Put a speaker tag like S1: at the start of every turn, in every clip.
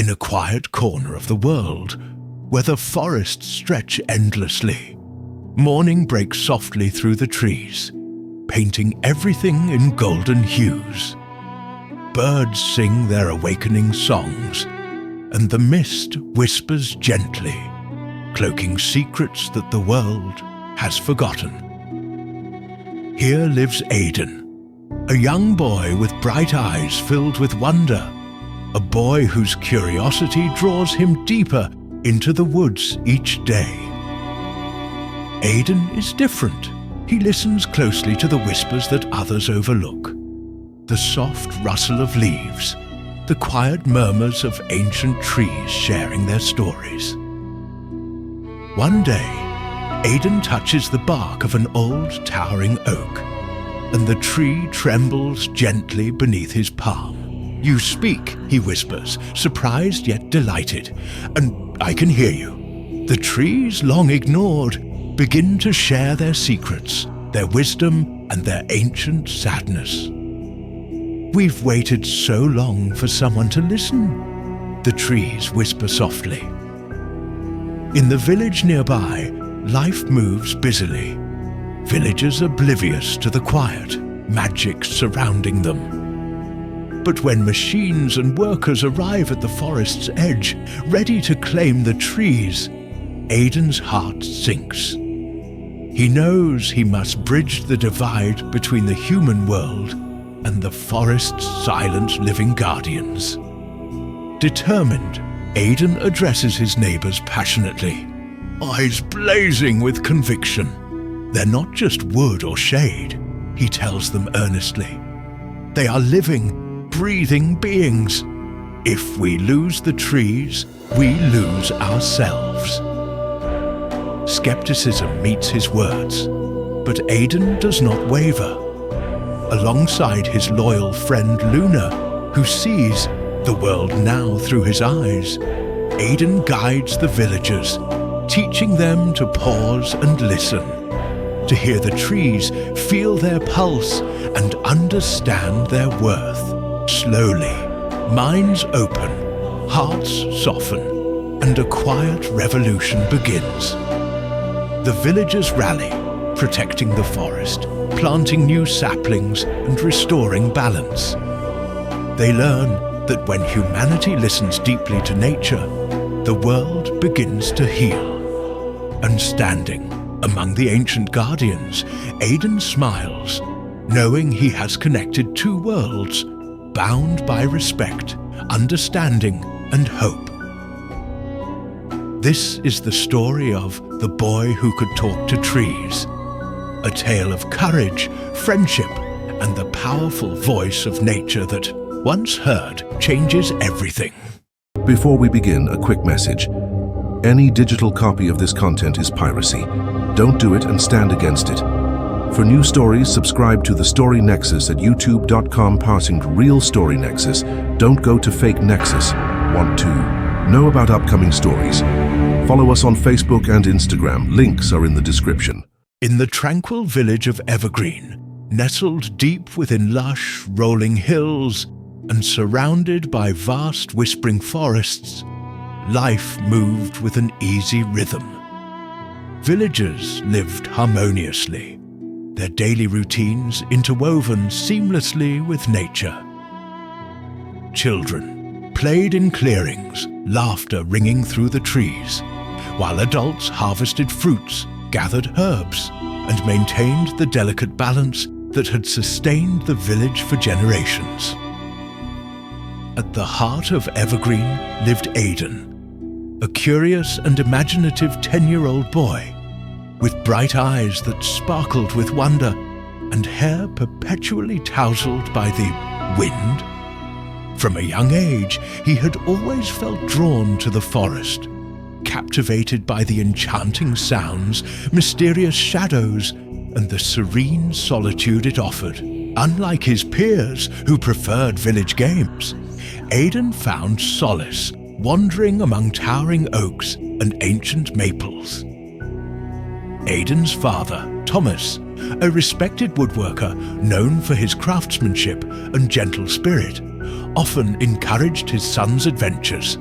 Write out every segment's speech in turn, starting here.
S1: in a quiet corner of the world, where the forests stretch endlessly, morning breaks softly through the trees, painting everything in golden hues. Birds sing their awakening songs, and the mist whispers gently, cloaking secrets that the world has forgotten. Here lives Aiden, a young boy with bright eyes filled with wonder, a boy whose curiosity draws him deeper into the woods each day. Aiden is different. He listens closely to the whispers that others overlook, the soft rustle of leaves, the quiet murmurs of ancient trees sharing their stories. One day, Aiden touches the bark of an old towering oak, and the tree trembles gently beneath his palm. "You speak," he whispers, surprised yet delighted, "and I can hear you." The trees, long ignored, begin to share their secrets, their wisdom, and their ancient sadness. "We've waited so long for someone to listen," the trees whisper softly. In the village nearby, life moves busily. Villagers oblivious to the quiet, magic surrounding them. But when machines and workers arrive at the forest's edge, ready to claim the trees, Aiden's heart sinks. He knows he must bridge the divide between the human world and the forest's silent living guardians. Determined, Aiden addresses his neighbors passionately, eyes blazing with conviction. They're not just wood or shade, he tells them earnestly. They are living, breathing beings. If we lose the trees, we lose ourselves. Skepticism meets his words, but Aiden does not waver. Alongside his loyal friend Luna, who sees the world now through his eyes, Aiden guides the villagers, teaching them to pause and listen, to hear the trees, feel their pulse, and understand their worth. Slowly, minds open, hearts soften, and a quiet revolution begins. The villagers rally, protecting the forest, planting new saplings and restoring balance. They learn that when humanity listens deeply to nature, the world begins to heal. And standing among the ancient guardians, Aiden smiles, knowing he has connected two worlds, bound by respect, understanding, and hope. This is the story of the boy who could talk to trees, a tale of courage, friendship, and the powerful voice of nature that, once heard, changes everything.
S2: Before we begin, a quick message. Any digital copy of this content is piracy. Don't do it and stand against it. For new stories, subscribe to the Story Nexus at youtube.com passing to Real Story Nexus. Don't go to fake Nexus. Want to know about upcoming stories? Follow us on Facebook and Instagram. Links are in the description.
S1: In the tranquil village of Evergreen, nestled deep within lush, rolling hills and surrounded by vast whispering forests, life moved with an easy rhythm. Villagers lived harmoniously, their daily routines interwoven seamlessly with nature. Children played in clearings, laughter ringing through the trees, while adults harvested fruits, gathered herbs, and maintained the delicate balance that had sustained the village for generations. At the heart of Evergreen lived Aiden, a curious and imaginative 10-year-old boy, with bright eyes that sparkled with wonder and hair perpetually tousled by the wind. From a young age, he had always felt drawn to the forest, captivated by the enchanting sounds, mysterious shadows, and the serene solitude it offered. Unlike his peers, who preferred village games, Aiden found solace wandering among towering oaks and ancient maples. Aiden's father, Thomas, a respected woodworker known for his craftsmanship and gentle spirit, often encouraged his son's adventures,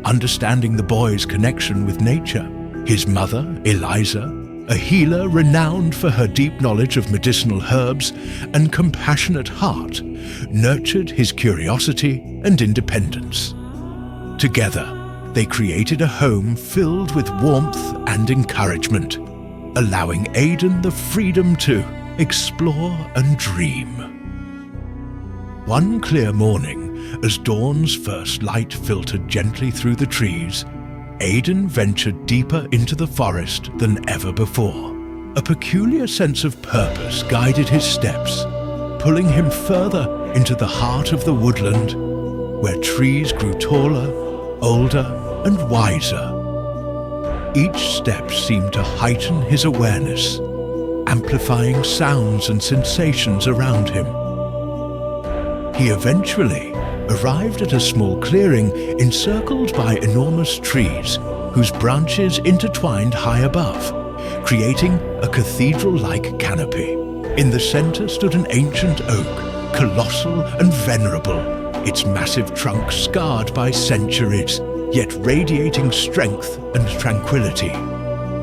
S1: understanding the boy's connection with nature. His mother, Eliza, a healer renowned for her deep knowledge of medicinal herbs and compassionate heart, nurtured his curiosity and independence. Together, they created a home filled with warmth and encouragement, allowing Aiden the freedom to explore and dream. One clear morning, as dawn's first light filtered gently through the trees, Aiden ventured deeper into the forest than ever before. A peculiar sense of purpose guided his steps, pulling him further into the heart of the woodland, where trees grew taller, older, and wiser. Each step seemed to heighten his awareness, amplifying sounds and sensations around him. He eventually arrived at a small clearing encircled by enormous trees whose branches intertwined high above, creating a cathedral-like canopy. In the center stood an ancient oak, colossal and venerable, its massive trunk scarred by centuries, yet radiating strength and tranquility.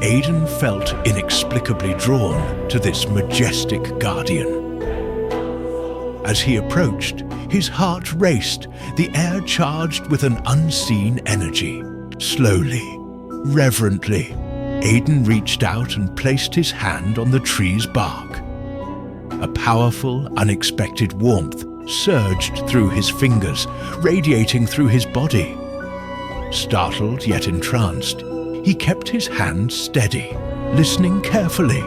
S1: Aiden felt inexplicably drawn to this majestic guardian. As he approached, his heart raced, the air charged with an unseen energy. Slowly, reverently, Aiden reached out and placed his hand on the tree's bark. A powerful, unexpected warmth surged through his fingers, radiating through his body. Startled yet entranced, he kept his hand steady, listening carefully.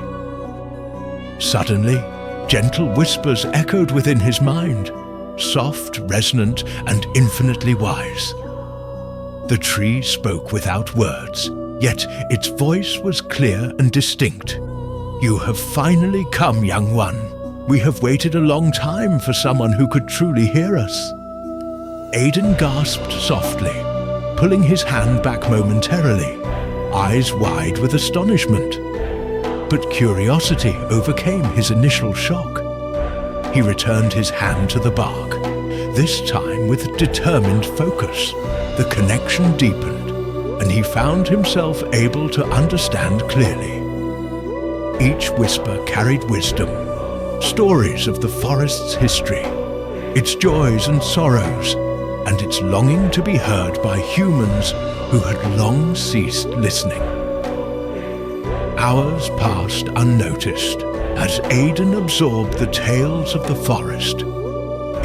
S1: Suddenly, gentle whispers echoed within his mind, soft, resonant, and infinitely wise. The tree spoke without words, yet its voice was clear and distinct. "You have finally come, young one. We have waited a long time for someone who could truly hear us." Aiden gasped softly, pulling his hand back momentarily, eyes wide with astonishment. But curiosity overcame his initial shock. He returned his hand to the bark, this time with determined focus. The connection deepened, and he found himself able to understand clearly. Each whisper carried wisdom, stories of the forest's history, its joys and sorrows, and its longing to be heard by humans who had long ceased listening. Hours passed unnoticed as Aiden absorbed the tales of the forest,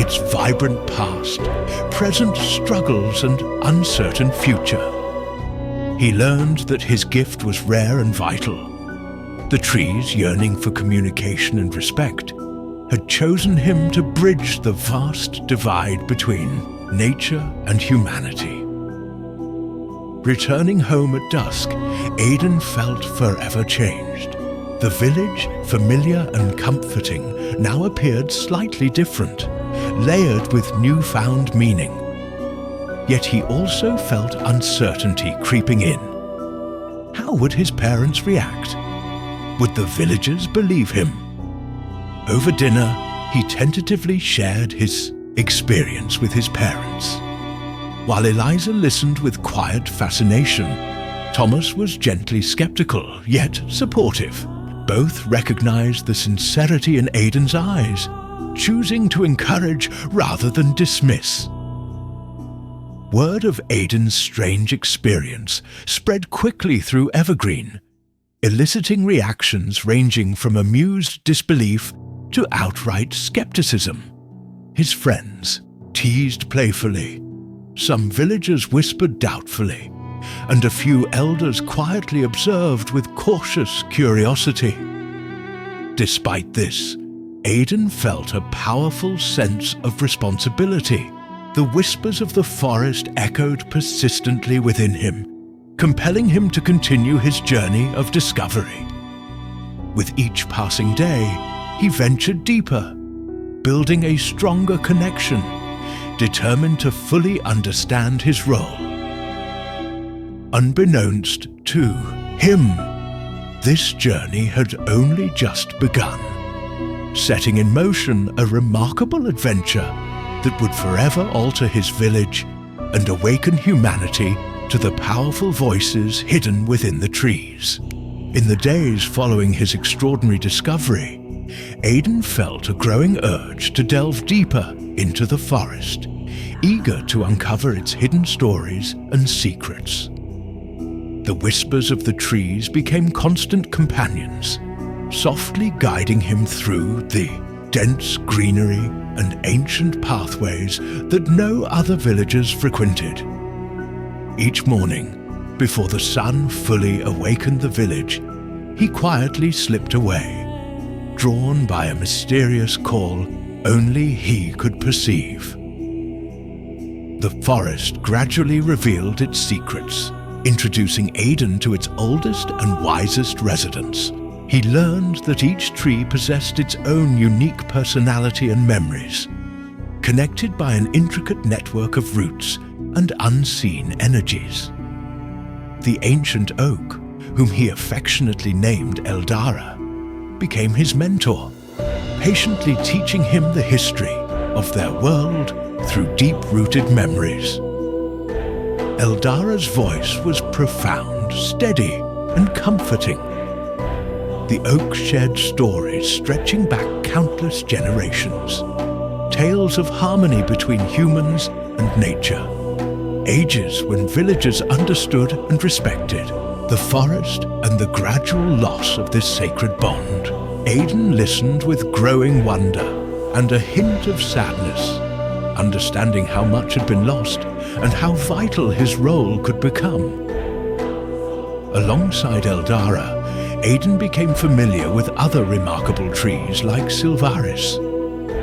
S1: its vibrant past, present struggles, and uncertain future. He learned that his gift was rare and vital. The trees, yearning for communication and respect, had chosen him to bridge the vast divide between nature and humanity. Returning home at dusk, Aiden felt forever changed. The village, familiar and comforting, now appeared slightly different, layered with newfound meaning. Yet he also felt uncertainty creeping in. How would his parents react? Would the villagers believe him? Over dinner, he tentatively shared his experience with his parents. While Eliza listened with quiet fascination, Thomas was gently skeptical, yet supportive. Both recognized the sincerity in Aiden's eyes, choosing to encourage rather than dismiss. Word of Aiden's strange experience spread quickly through Evergreen, eliciting reactions ranging from amused disbelief to outright skepticism. His friends teased playfully, some villagers whispered doubtfully, and a few elders quietly observed with cautious curiosity. Despite this, Aiden felt a powerful sense of responsibility. The whispers of the forest echoed persistently within him, compelling him to continue his journey of discovery. With each passing day, he ventured deeper, building a stronger connection, determined to fully understand his role. Unbeknownst to him, this journey had only just begun, setting in motion a remarkable adventure that would forever alter his village and awaken humanity to the powerful voices hidden within the trees. In the days following his extraordinary discovery, Aiden felt a growing urge to delve deeper into the forest, eager to uncover its hidden stories and secrets. The whispers of the trees became constant companions, softly guiding him through the dense greenery and ancient pathways that no other villagers frequented. Each morning, before the sun fully awakened the village, he quietly slipped away, drawn by a mysterious call only he could perceive. The forest gradually revealed its secrets, introducing Aiden to its oldest and wisest residents. He learned that each tree possessed its own unique personality and memories, connected by an intricate network of roots and unseen energies. The ancient oak, whom he affectionately named Eldara, became his mentor, patiently teaching him the history of their world through deep-rooted memories. Eldara's voice was profound, steady, and comforting. The oak shared stories stretching back countless generations, tales of harmony between humans and nature, ages when villagers understood and respected the forest and the gradual loss of this sacred bond. Aiden listened with growing wonder and a hint of sadness, understanding how much had been lost and how vital his role could become. Alongside Eldara, Aiden became familiar with other remarkable trees like Silvaris,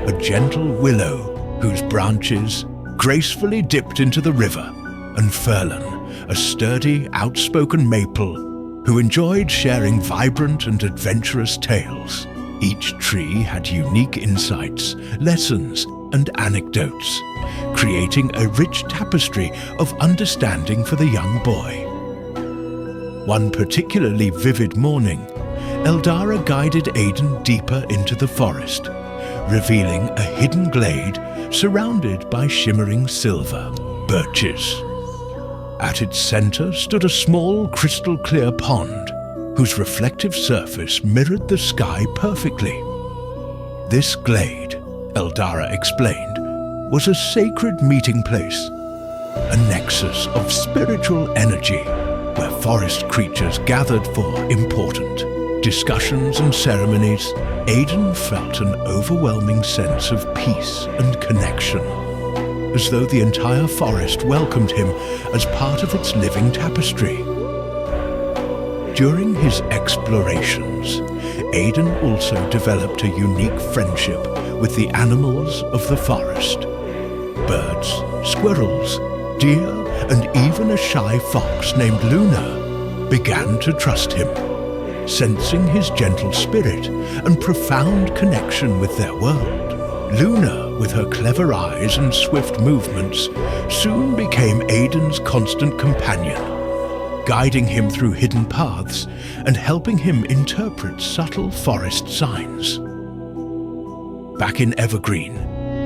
S1: a gentle willow whose branches gracefully dipped into the river, and Furlan, a sturdy, outspoken maple who enjoyed sharing vibrant and adventurous tales. Each tree had unique insights, lessons, and anecdotes, creating a rich tapestry of understanding for the young boy. One particularly vivid morning, Eldara guided Aiden deeper into the forest, revealing a hidden glade surrounded by shimmering silver birches. At its center stood a small crystal-clear pond, whose reflective surface mirrored the sky perfectly. This glade, Eldara explained, was a sacred meeting place, a nexus of spiritual energy where forest creatures gathered for important discussions and ceremonies. Aiden felt an overwhelming sense of peace and connection, as though the entire forest welcomed him as part of its living tapestry. During his explorations, Aiden also developed a unique friendship with the animals of the forest. Birds, squirrels, deer, and even a shy fox named Luna began to trust him, sensing his gentle spirit and profound connection with their world. Luna, with her clever eyes and swift movements, soon became Aiden's constant companion, guiding him through hidden paths and helping him interpret subtle forest signs. Back in Evergreen,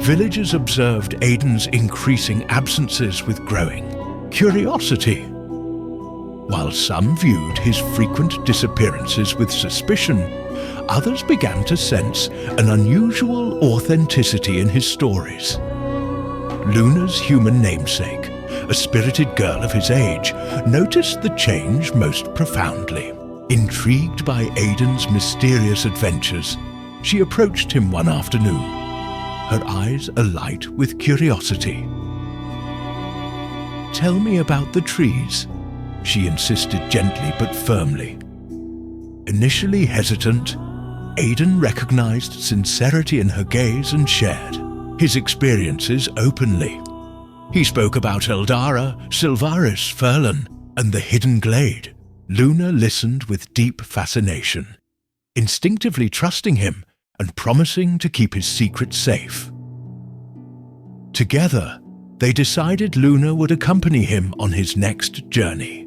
S1: villagers observed Aiden's increasing absences with growing curiosity. While some viewed his frequent disappearances with suspicion, others began to sense an unusual authenticity in his stories. Luna's human namesake, a spirited girl of his age, noticed the change most profoundly. Intrigued by Aiden's mysterious adventures, she approached him one afternoon, her eyes alight with curiosity. "Tell me about the trees," she insisted gently but firmly. Initially hesitant, Aiden recognized sincerity in her gaze and shared his experiences openly. He spoke about Eldara, Silvaris, Furlan, and the hidden glade. Luna listened with deep fascination, instinctively trusting him and promising to keep his secret safe. Together, they decided Luna would accompany him on his next journey,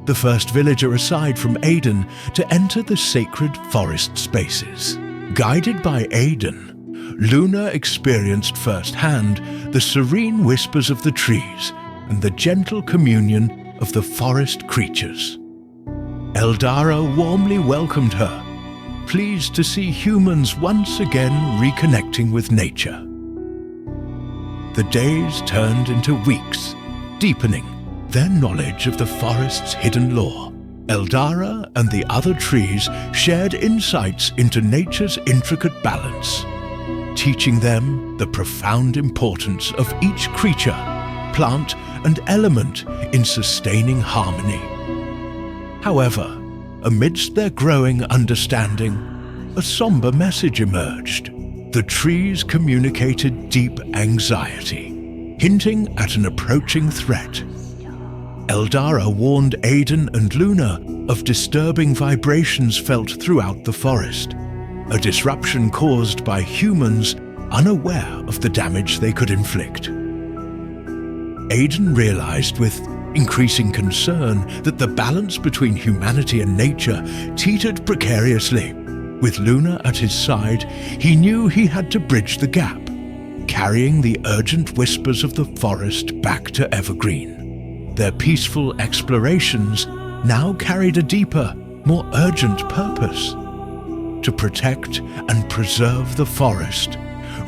S1: the first villager aside from Aiden to enter the sacred forest spaces. Guided by Aiden, Luna experienced firsthand the serene whispers of the trees and the gentle communion of the forest creatures. Eldara warmly welcomed her, pleased to see humans once again reconnecting with nature. The days turned into weeks, deepening their knowledge of the forest's hidden lore. Eldara and the other trees shared insights into nature's intricate balance, teaching them the profound importance of each creature, plant, and element in sustaining harmony. However, amidst their growing understanding, a somber message emerged. The trees communicated deep anxiety, hinting at an approaching threat. Eldara warned Aiden and Luna of disturbing vibrations felt throughout the forest, a disruption caused by humans unaware of the damage they could inflict. Aiden realized with increasing concern that the balance between humanity and nature teetered precariously. With Luna at his side, he knew he had to bridge the gap, carrying the urgent whispers of the forest back to Evergreen. Their peaceful explorations now carried a deeper, more urgent purpose: to protect and preserve the forest,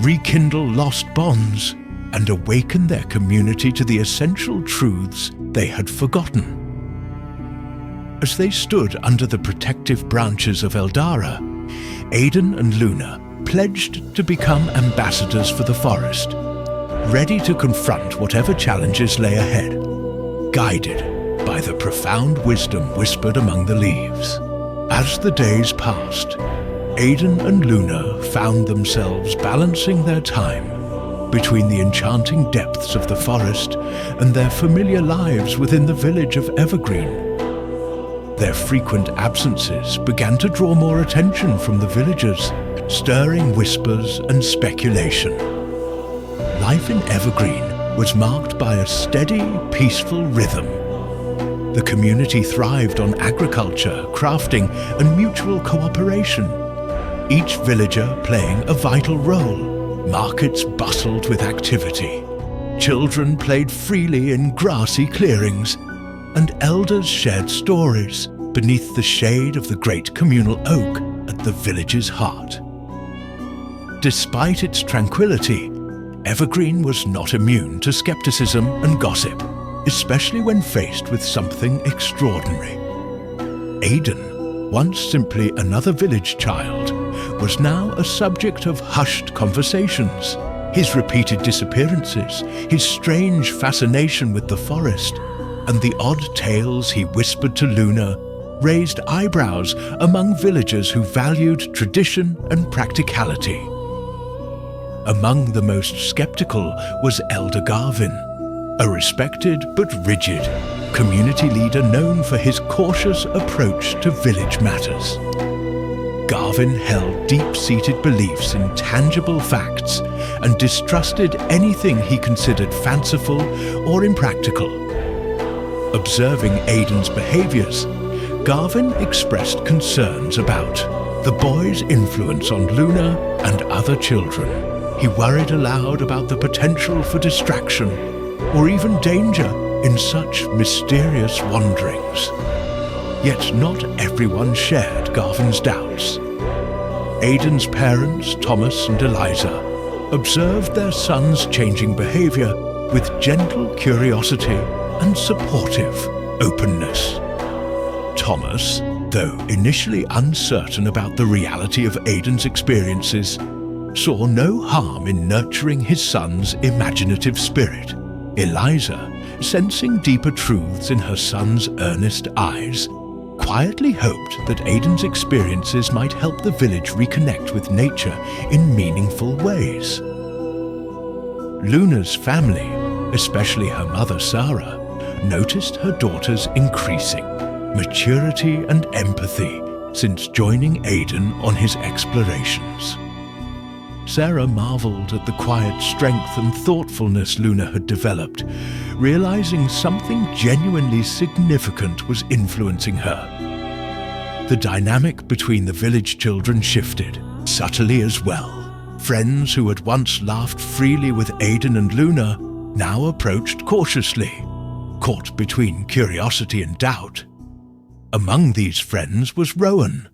S1: rekindle lost bonds, and awaken their community to the essential truths they had forgotten. As they stood under the protective branches of Eldara, Aiden and Luna pledged to become ambassadors for the forest, ready to confront whatever challenges lay ahead, guided by the profound wisdom whispered among the leaves. As the days passed, Aiden and Luna found themselves balancing their time between the enchanting depths of the forest and their familiar lives within the village of Evergreen. Their frequent absences began to draw more attention from the villagers, stirring whispers and speculation. Life in Evergreen was marked by a steady, peaceful rhythm. The community thrived on agriculture, crafting, and mutual cooperation, each villager playing a vital role. Markets bustled with activity. Children played freely in grassy clearings, and elders shared stories beneath the shade of the great communal oak at the village's heart. Despite its tranquility, Evergreen was not immune to skepticism and gossip, especially when faced with something extraordinary. Aiden, once simply another village child, was now a subject of hushed conversations. His repeated disappearances, his strange fascination with the forest, and the odd tales he whispered to Luna raised eyebrows among villagers who valued tradition and practicality. Among the most skeptical was Elder Garvin, a respected but rigid community leader known for his cautious approach to village matters. Garvin held deep-seated beliefs in tangible facts and distrusted anything he considered fanciful or impractical. Observing Aiden's behaviors, Garvin expressed concerns about the boy's influence on Luna and other children. He worried aloud about the potential for distraction or even danger in such mysterious wanderings. Yet not everyone shared Garvin's doubts. Aiden's parents, Thomas and Eliza, observed their son's changing behavior with gentle curiosity and supportive openness. Thomas, though initially uncertain about the reality of Aiden's experiences, saw no harm in nurturing his son's imaginative spirit. Eliza, sensing deeper truths in her son's earnest eyes, quietly hoped that Aiden's experiences might help the village reconnect with nature in meaningful ways. Luna's family, especially her mother Sarah, noticed her daughter's increasing maturity and empathy since joining Aiden on his explorations. Sarah marveled at the quiet strength and thoughtfulness Luna had developed, realizing something genuinely significant was influencing her. The dynamic between the village children shifted, subtly as well. Friends who had once laughed freely with Aiden and Luna now approached cautiously, caught between curiosity and doubt. Among these friends was Rowan,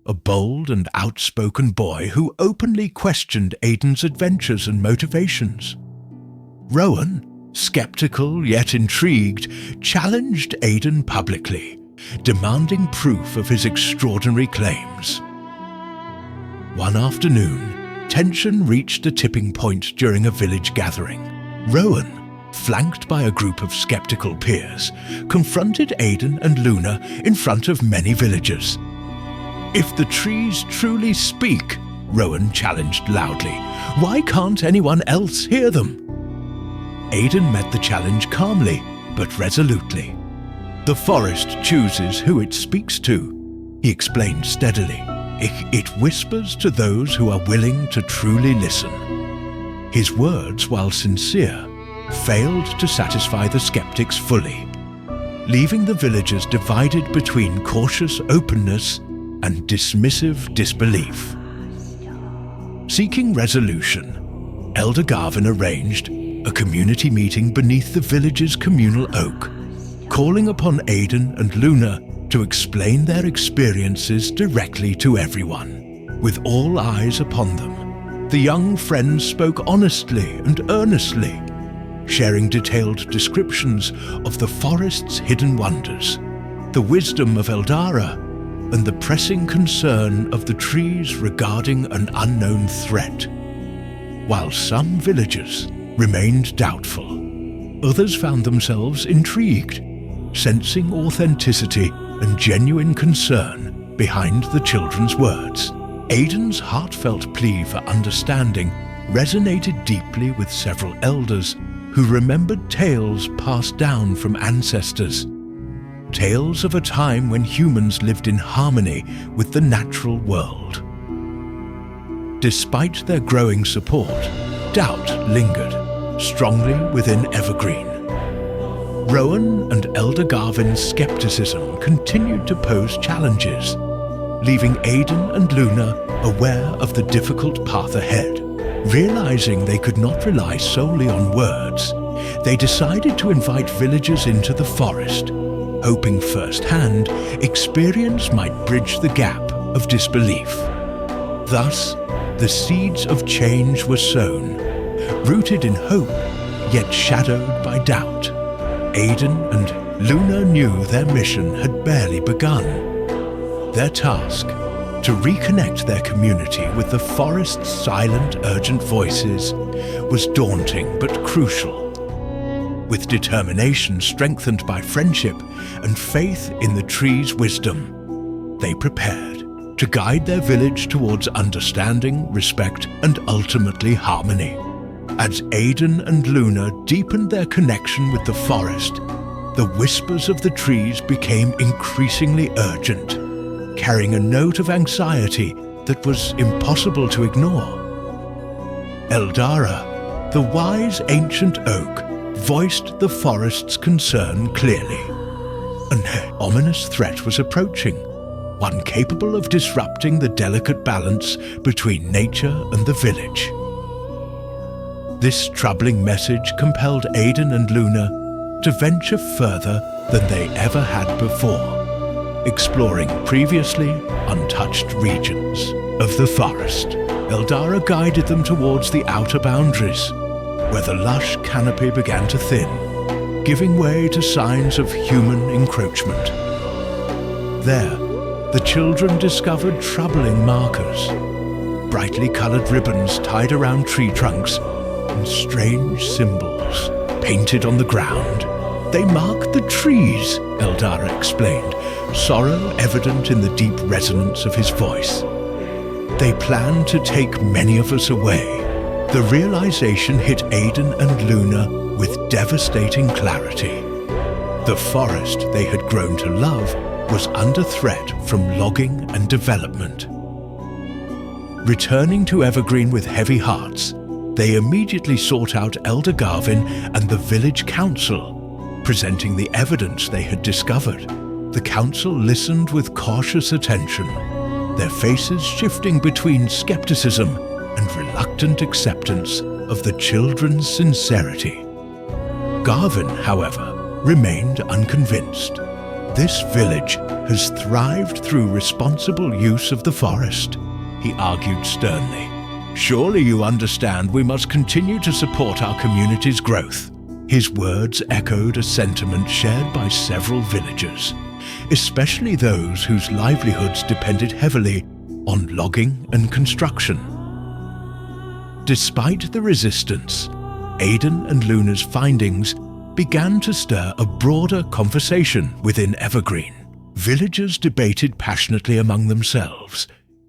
S1: a bold and outspoken boy who openly questioned Aiden's adventures and motivations. Rowan, skeptical yet intrigued, challenged Aiden publicly, demanding proof of his extraordinary claims. One afternoon, tension reached a tipping point during a village gathering. Rowan, flanked by a group of skeptical peers, confronted Aiden and Luna in front of many villagers. "If the trees truly speak," Rowan challenged loudly, "why can't anyone else hear them?" Aiden met the challenge calmly, but resolutely. "The forest chooses who it speaks to," he explained steadily. It whispers to those who are willing to truly listen." His words, while sincere, failed to satisfy the skeptics fully, leaving the villagers divided between cautious openness and dismissive disbelief. Seeking resolution, Elder Garvin arranged a community meeting beneath the village's communal oak, calling upon Aiden and Luna to explain their experiences directly to everyone. With all eyes upon them, the young friends spoke honestly and earnestly, sharing detailed descriptions of the forest's hidden wonders, the wisdom of Eldara, and the pressing concern of the trees regarding an unknown threat. While some villagers remained doubtful, others found themselves intrigued, sensing authenticity and genuine concern behind the children's words. Aiden's heartfelt plea for understanding resonated deeply with several elders who remembered tales passed down from ancestors. Tales of a time when humans lived in harmony with the natural world. Despite their growing support, doubt lingered strongly within Evergreen. Rowan and Elder Garvin's skepticism continued to pose challenges, leaving Aiden and Luna aware of the difficult path ahead. Realizing they could not rely solely on words, they decided to invite villagers into the forest, hoping firsthand experience might bridge the gap of disbelief. Thus, the seeds of change were sown, rooted in hope, yet shadowed by doubt. Aiden and Luna knew their mission had barely begun. Their task, to reconnect their community with the forest's silent, urgent voices, was daunting but crucial. With determination strengthened by friendship and faith in the tree's wisdom, they prepared to guide their village towards understanding, respect, and ultimately harmony. As Aiden and Luna deepened their connection with the forest, the whispers of the trees became increasingly urgent, carrying a note of anxiety that was impossible to ignore. Eldara, the wise ancient oak, voiced the forest's concern clearly. An ominous threat was approaching, one capable of disrupting the delicate balance between nature and the village. This troubling message compelled Aiden and Luna to venture further than they ever had before, exploring previously untouched regions of the forest. Eldara guided them towards the outer boundaries, where the lush canopy began to thin, giving way to signs of human encroachment. There, the children discovered troubling markers, brightly colored ribbons tied around tree trunks, and strange symbols painted on the ground. "They mark the trees," Eldara explained, sorrow evident in the deep resonance of his voice. "They plan to take many of us away." The realization hit Aiden and Luna with devastating clarity. The forest they had grown to love was under threat from logging and development. Returning to Evergreen with heavy hearts, they immediately sought out Elder Garvin and the village council, presenting the evidence they had discovered. The council listened with cautious attention, their faces shifting between skepticism and reluctant acceptance of the children's sincerity. Garvin, however, remained unconvinced. This village has thrived through responsible use of the forest, he argued sternly. Surely you understand we must continue to support our community's growth. His words echoed a sentiment shared by several villagers, especially those whose livelihoods depended heavily on logging and construction. Despite the resistance, Aiden and Luna's findings began to stir a broader conversation within Evergreen. Villagers debated passionately among themselves,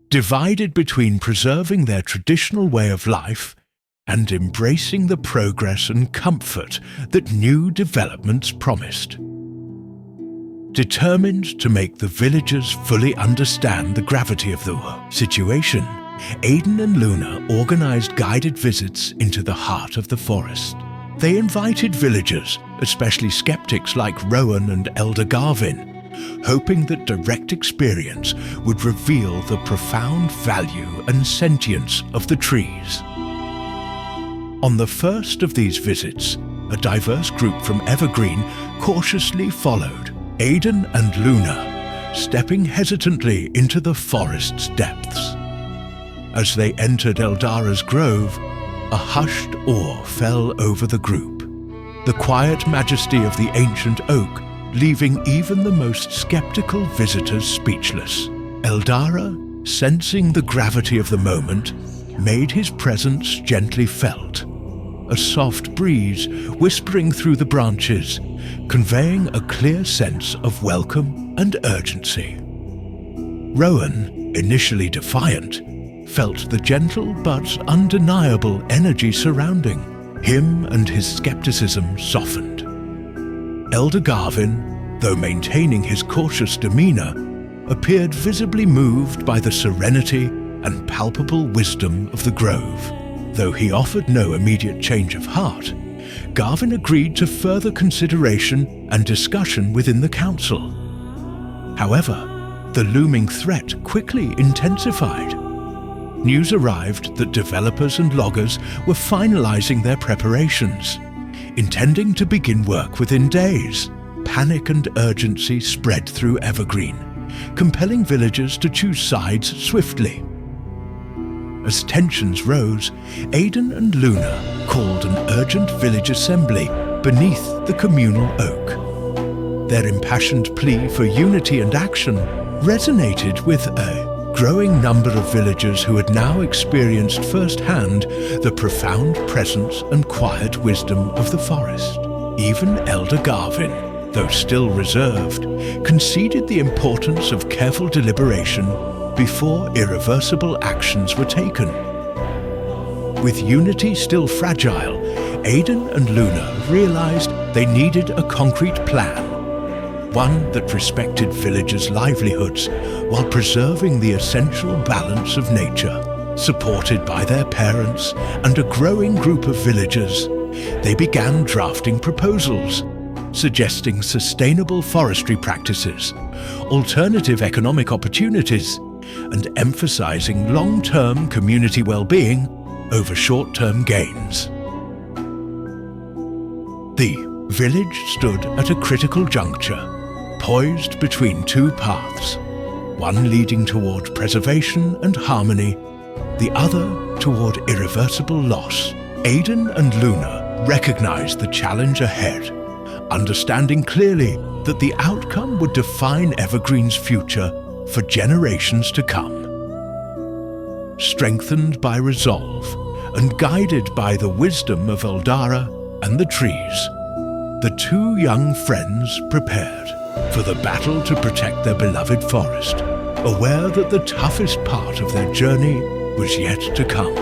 S1: divided between preserving their traditional way of life and embracing the progress and comfort that new developments promised. Determined to make the villagers fully understand the gravity of the situation, Aiden and Luna organized guided visits into the heart of the forest. They invited villagers, especially skeptics like Rowan and Elder Garvin, hoping that direct experience would reveal the profound value and sentience of the trees. On the first of these visits, a diverse group from Evergreen cautiously followed, Aiden and Luna stepping hesitantly into the forest's depths. As they entered Eldara's grove, a hushed awe fell over the group, the quiet majesty of the ancient oak leaving even the most skeptical visitors speechless. Eldara, sensing the gravity of the moment, made his presence gently felt, a soft breeze whispering through the branches, conveying a clear sense of welcome and urgency. Rowan, initially defiant, felt the gentle but undeniable energy surrounding him, and his skepticism softened. Elder Garvin, though maintaining his cautious demeanor, appeared visibly moved by the serenity and palpable wisdom of the grove. Though he offered no immediate change of heart, Garvin agreed to further consideration and discussion within the council. However, the looming threat quickly intensified. News arrived that developers and loggers were finalizing their preparations, intending to begin work within days. Panic and urgency spread through Evergreen, compelling villagers to choose sides swiftly. As tensions rose, Aiden and Luna called an urgent village assembly beneath the communal oak. Their impassioned plea for unity and action resonated with a growing number of villagers who had now experienced firsthand the profound presence and quiet wisdom of the forest. Even Elder Garvin, though still reserved, conceded the importance of careful deliberation before irreversible actions were taken. With unity still fragile, Aiden and Luna realized they needed a concrete plan, one that respected villagers' livelihoods while preserving the essential balance of nature. Supported by their parents and a growing group of villagers, they began drafting proposals, suggesting sustainable forestry practices, alternative economic opportunities, and emphasizing long-term community well-being over short-term gains. The village stood at a critical juncture, poised between two paths, one leading toward preservation and harmony, the other toward irreversible loss. Aiden and Luna recognized the challenge ahead, understanding clearly that the outcome would define Evergreen's future for generations to come. Strengthened by resolve and guided by the wisdom of Eldara and the trees, the two young friends prepared for the battle to protect their beloved forest, aware that the toughest part of their journey was yet to come.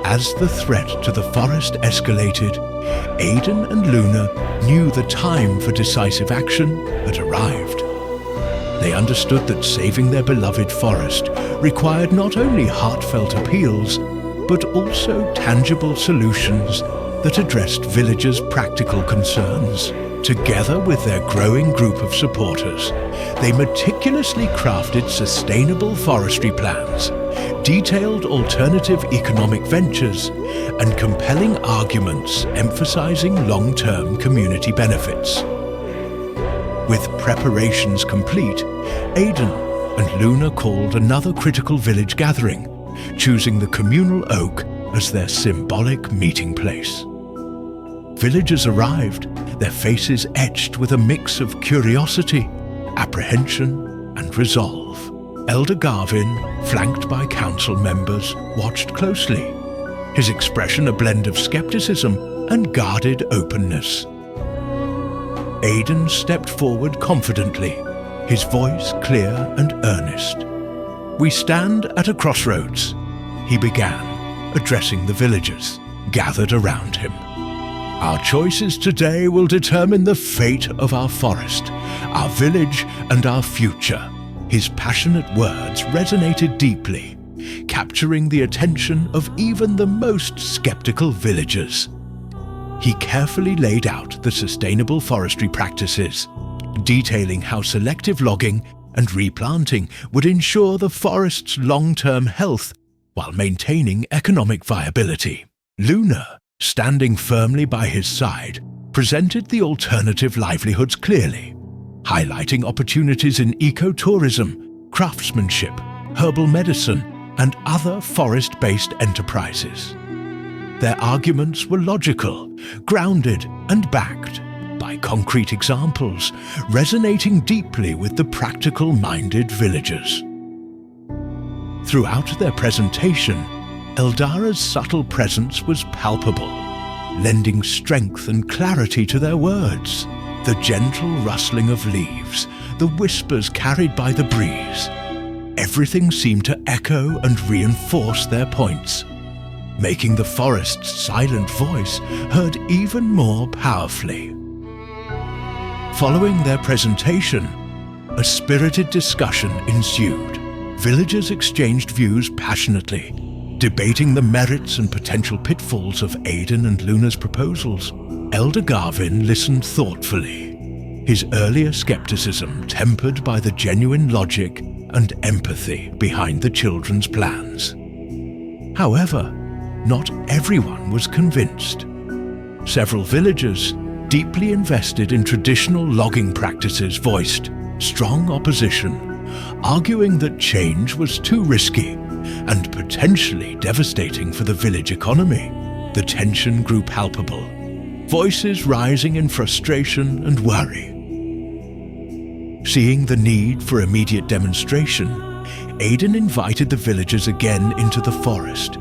S1: As the threat to the forest escalated, Aiden and Luna knew the time for decisive action had arrived. They understood that saving their beloved forest required not only heartfelt appeals, but also tangible solutions that addressed villagers' practical concerns. Together with their growing group of supporters, they meticulously crafted sustainable forestry plans, detailed alternative economic ventures, and compelling arguments emphasizing long-term community benefits. With preparations complete, Aiden and Luna called another critical village gathering, choosing the communal oak as their symbolic meeting place. Villagers arrived, their faces etched with a mix of curiosity, apprehension, and resolve. Elder Garvin, flanked by council members, watched closely, his expression a blend of skepticism and guarded openness. Aiden stepped forward confidently, his voice clear and earnest. "We stand at a crossroads," he began, addressing the villagers gathered around him. "Our choices today will determine the fate of our forest, our village, and our future." His passionate words resonated deeply, capturing the attention of even the most skeptical villagers. He carefully laid out the sustainable forestry practices, detailing how selective logging and replanting would ensure the forest's long-term health while maintaining economic viability. Luna, standing firmly by his side, presented the alternative livelihoods clearly, highlighting opportunities in ecotourism, craftsmanship, herbal medicine, and other forest-based enterprises. Their arguments were logical, grounded, and backed by concrete examples, resonating deeply with the practical-minded villagers. Throughout their presentation, Eldara's subtle presence was palpable, lending strength and clarity to their words. The gentle rustling of leaves, the whispers carried by the breeze, everything seemed to echo and reinforce their points, making the forest's silent voice heard even more powerfully. Following their presentation, a spirited discussion ensued. Villagers exchanged views passionately, debating the merits and potential pitfalls of Aiden and Luna's proposals. Elder Garvin listened thoughtfully, his earlier skepticism tempered by the genuine logic and empathy behind the children's plans. However, not everyone was convinced. Several villagers, deeply invested in traditional logging practices, voiced strong opposition, arguing that change was too risky and potentially devastating for the village economy. The tension grew palpable, voices rising in frustration and worry. Seeing the need for immediate demonstration, Aiden invited the villagers again into the forest,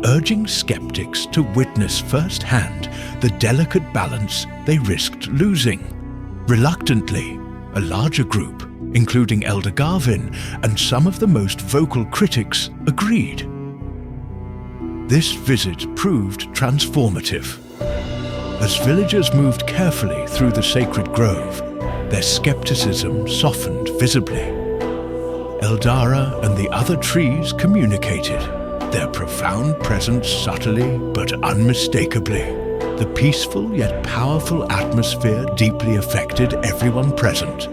S1: urging skeptics to witness firsthand the delicate balance they risked losing. Reluctantly, a larger group, including Elder Garvin and some of the most vocal critics, agreed. This visit proved transformative. As villagers moved carefully through the sacred grove, their skepticism softened visibly. Eldara and the other trees communicated, their profound presence subtly but unmistakably. The peaceful yet powerful atmosphere deeply affected everyone present,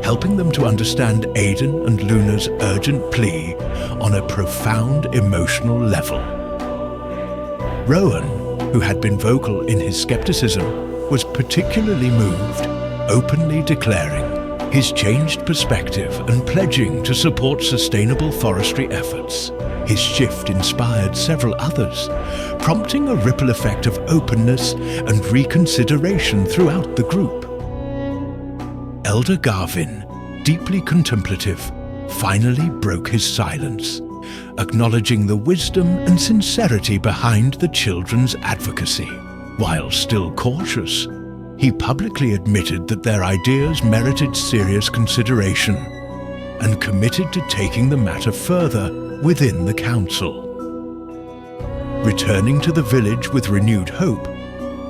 S1: helping them to understand Aiden and Luna's urgent plea on a profound emotional level. Rowan, who had been vocal in his skepticism, was particularly moved, openly declaring his changed perspective and pledging to support sustainable forestry efforts. His shift inspired several others, prompting a ripple effect of openness and reconsideration throughout the group. Elder Garvin, deeply contemplative, finally broke his silence, acknowledging the wisdom and sincerity behind the children's advocacy. While still cautious, he publicly admitted that their ideas merited serious consideration and committed to taking the matter further within the council. Returning to the village with renewed hope,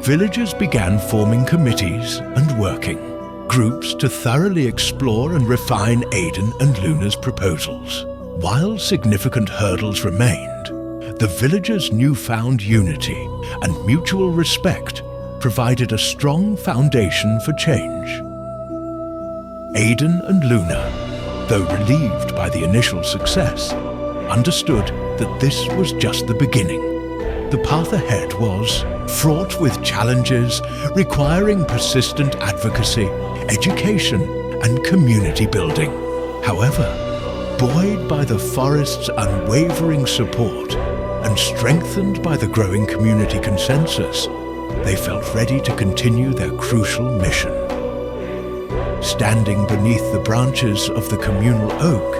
S1: villagers began forming committees and working groups to thoroughly explore and refine Aiden and Luna's proposals. While significant hurdles remained, the villagers' newfound unity and mutual respect provided a strong foundation for change. Aiden and Luna, though relieved by the initial success, understood that this was just the beginning. The path ahead was fraught with challenges requiring persistent advocacy, education, and community building. However, buoyed by the forest's unwavering support and strengthened by the growing community consensus, they felt ready to continue their crucial mission. Standing beneath the branches of the communal oak,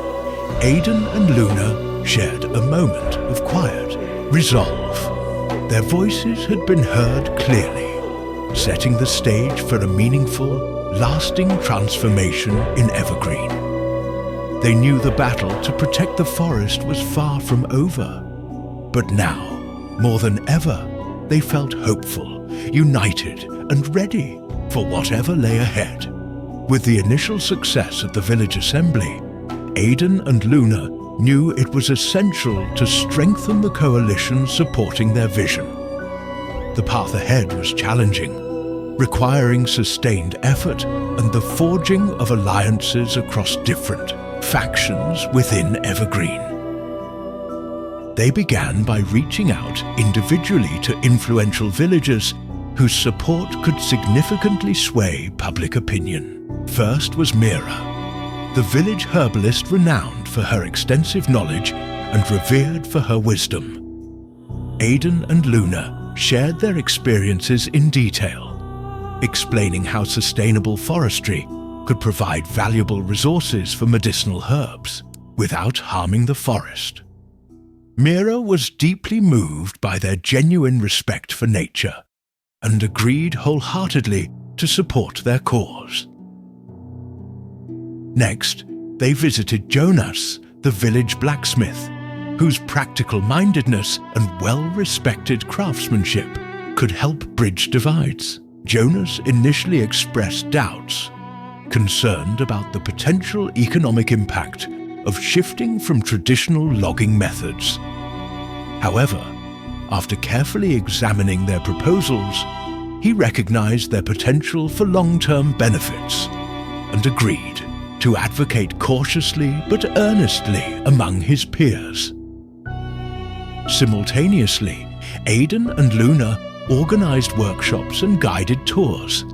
S1: Aiden and Luna shared a moment of quiet resolve. Their voices had been heard clearly, setting the stage for a meaningful, lasting transformation in Evergreen. They knew the battle to protect the forest was far from over. But now, more than ever, they felt hopeful, united, and ready for whatever lay ahead. With the initial success of the village assembly, Aiden and Luna knew it was essential to strengthen the coalition supporting their vision. The path ahead was challenging, requiring sustained effort and the forging of alliances across different factions within Evergreen. They began by reaching out individually to influential villagers whose support could significantly sway public opinion. First was Mira, the village herbalist renowned for her extensive knowledge and revered for her wisdom. Aiden and Luna shared their experiences in detail, explaining how sustainable forestry could provide valuable resources for medicinal herbs without harming the forest. Mira was deeply moved by their genuine respect for nature and agreed wholeheartedly to support their cause. Next, they visited Jonas, the village blacksmith, whose practical-mindedness and well-respected craftsmanship could help bridge divides. Jonas initially expressed doubts, concerned about the potential economic impact of shifting from traditional logging methods. However, after carefully examining their proposals, he recognized their potential for long-term benefits and agreed to advocate cautiously but earnestly among his peers. Simultaneously, Aiden and Luna organized workshops and guided tours,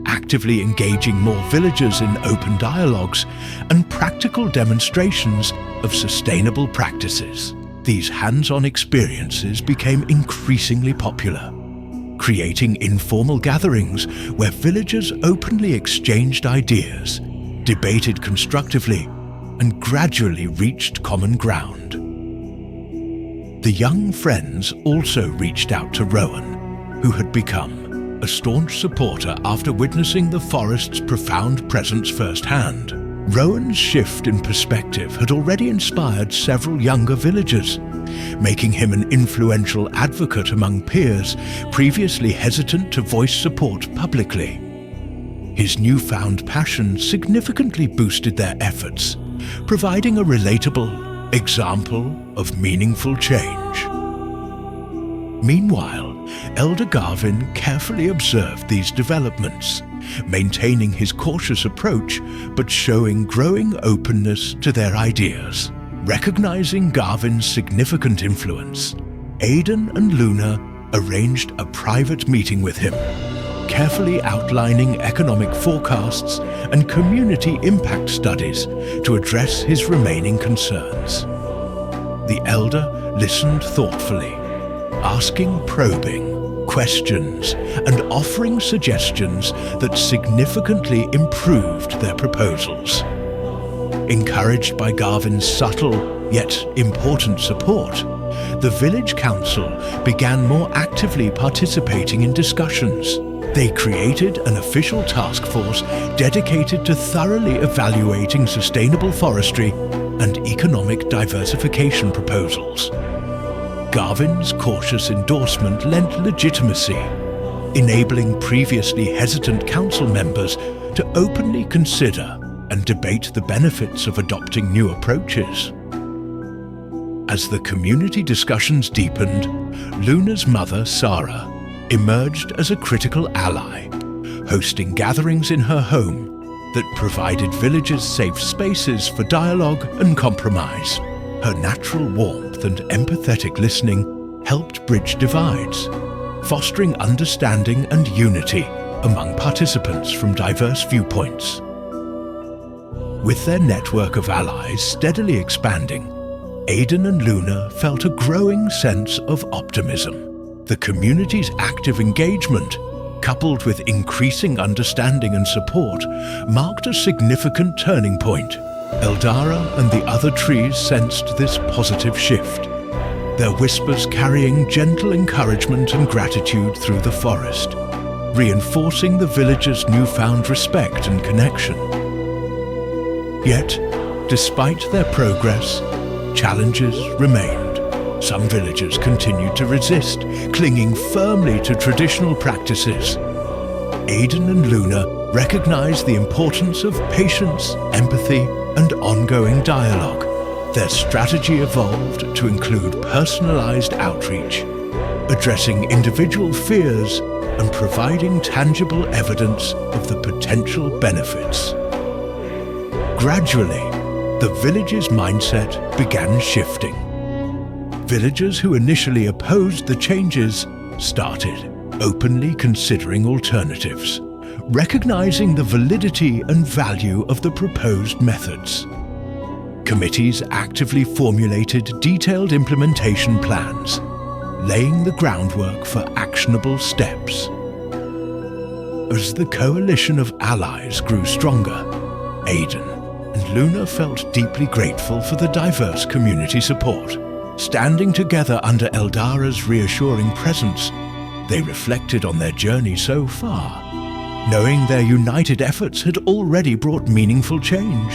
S1: actively engaging more villagers in open dialogues and practical demonstrations of sustainable practices. These hands-on experiences became increasingly popular, creating informal gatherings where villagers openly exchanged ideas, debated constructively, and gradually reached common ground. The young friends also reached out to Rowan, who had become a staunch supporter after witnessing the forest's profound presence firsthand. Rowan's shift in perspective had already inspired several younger villagers, making him an influential advocate among peers previously hesitant to voice support publicly. His newfound passion significantly boosted their efforts, providing a relatable example of meaningful change. Meanwhile, Elder Garvin carefully observed these developments, maintaining his cautious approach but showing growing openness to their ideas. Recognizing Garvin's significant influence, Aiden and Luna arranged a private meeting with him, carefully outlining economic forecasts and community impact studies to address his remaining concerns. The elder listened thoughtfully, asking probing questions and offering suggestions that significantly improved their proposals. Encouraged by Garvin's subtle yet important support, the village council began more actively participating in discussions. They created an official task force dedicated to thoroughly evaluating sustainable forestry and economic diversification proposals. Garvin's cautious endorsement lent legitimacy, enabling previously hesitant council members to openly consider and debate the benefits of adopting new approaches. As the community discussions deepened, Luna's mother, Sarah, emerged as a critical ally, hosting gatherings in her home that provided villagers safe spaces for dialogue and compromise. Her natural warmth and empathetic listening helped bridge divides, fostering understanding and unity among participants from diverse viewpoints. With their network of allies steadily expanding, Aiden and Luna felt a growing sense of optimism. The community's active engagement, coupled with increasing understanding and support, marked a significant turning point. Eldara and the other trees sensed this positive shift, their whispers carrying gentle encouragement and gratitude through the forest, reinforcing the villagers' newfound respect and connection. Yet, despite their progress, challenges remained. Some villagers continued to resist, clinging firmly to traditional practices. Aiden and Luna recognized the importance of patience, empathy, and ongoing dialogue. Their strategy evolved to include personalized outreach, addressing individual fears and providing tangible evidence of the potential benefits. Gradually, the village's mindset began shifting. Villagers who initially opposed the changes started openly considering alternatives, recognizing the validity and value of the proposed methods. Committees actively formulated detailed implementation plans, laying the groundwork for actionable steps. As the coalition of allies grew stronger, Aiden and Luna felt deeply grateful for the diverse community support. Standing together under Eldara's reassuring presence, they reflected on their journey so far, knowing their united efforts had already brought meaningful change.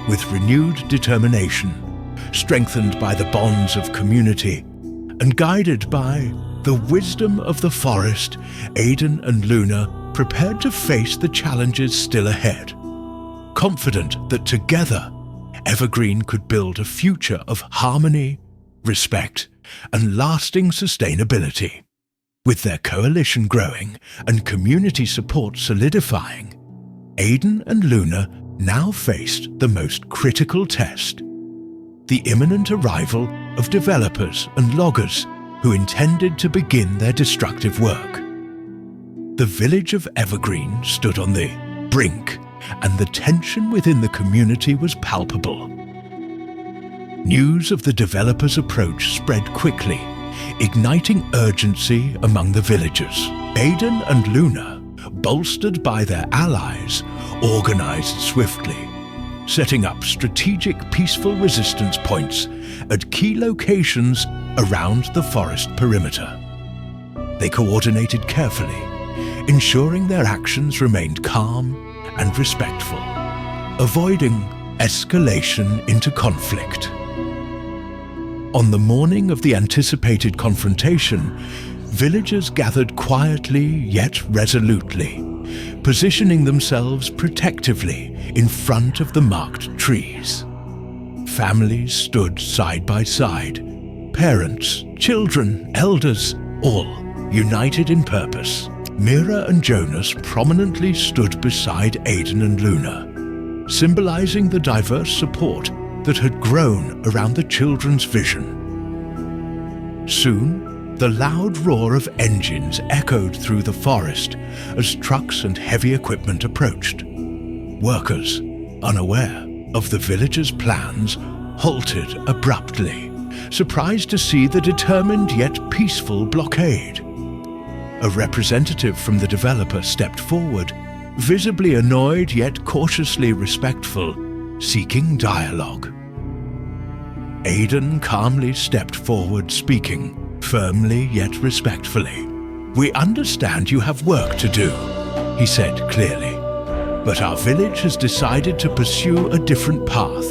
S1: With renewed determination, strengthened by the bonds of community, and guided by the wisdom of the forest, Aiden and Luna prepared to face the challenges still ahead, confident that together, Evergreen could build a future of harmony, respect, and lasting sustainability. With their coalition growing and community support solidifying, Aiden and Luna now faced the most critical test: the imminent arrival of developers and loggers who intended to begin their destructive work. The village of Evergreen stood on the brink, and the tension within the community was palpable. News of the developers' approach spread quickly, igniting urgency among the villagers. Aiden and Luna, bolstered by their allies, organized swiftly, setting up strategic peaceful resistance points at key locations around the forest perimeter. They coordinated carefully, ensuring their actions remained calm and respectful, avoiding escalation into conflict. On the morning of the anticipated confrontation, villagers gathered quietly yet resolutely, positioning themselves protectively in front of the marked trees. Families stood side by side, parents, children, elders, all united in purpose. Mira and Jonas prominently stood beside Aiden and Luna, symbolizing the diverse support that had grown around the children's vision. Soon, the loud roar of engines echoed through the forest as trucks and heavy equipment approached. Workers, unaware of the villagers' plans, halted abruptly, surprised to see the determined yet peaceful blockade. A representative from the developer stepped forward, visibly annoyed yet cautiously respectful, seeking dialogue. Aiden calmly stepped forward, speaking, firmly yet respectfully. "We understand you have work to do," he said clearly, "but our village has decided to pursue a different path,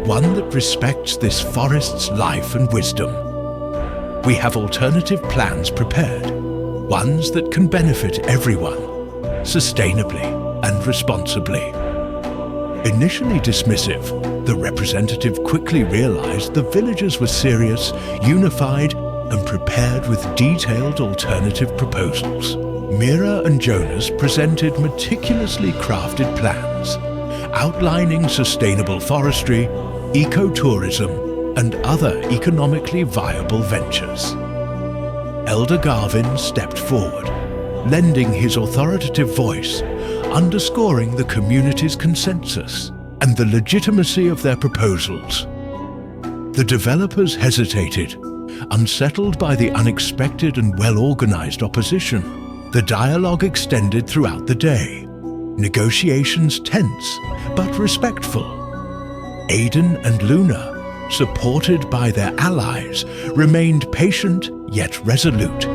S1: one that respects this forest's life and wisdom. We have alternative plans prepared, ones that can benefit everyone, sustainably and responsibly." Initially dismissive, the representative quickly realized the villagers were serious, unified, and prepared with detailed alternative proposals. Mira and Jonas presented meticulously crafted plans, outlining sustainable forestry, ecotourism, and other economically viable ventures. Elder Garvin stepped forward, lending his authoritative voice, underscoring the community's consensus. and the legitimacy of their proposals. The developers hesitated, unsettled by the unexpected and well-organized opposition. The dialogue extended throughout the day, negotiations tense but respectful. Aiden and Luna, supported by their allies, remained patient yet resolute,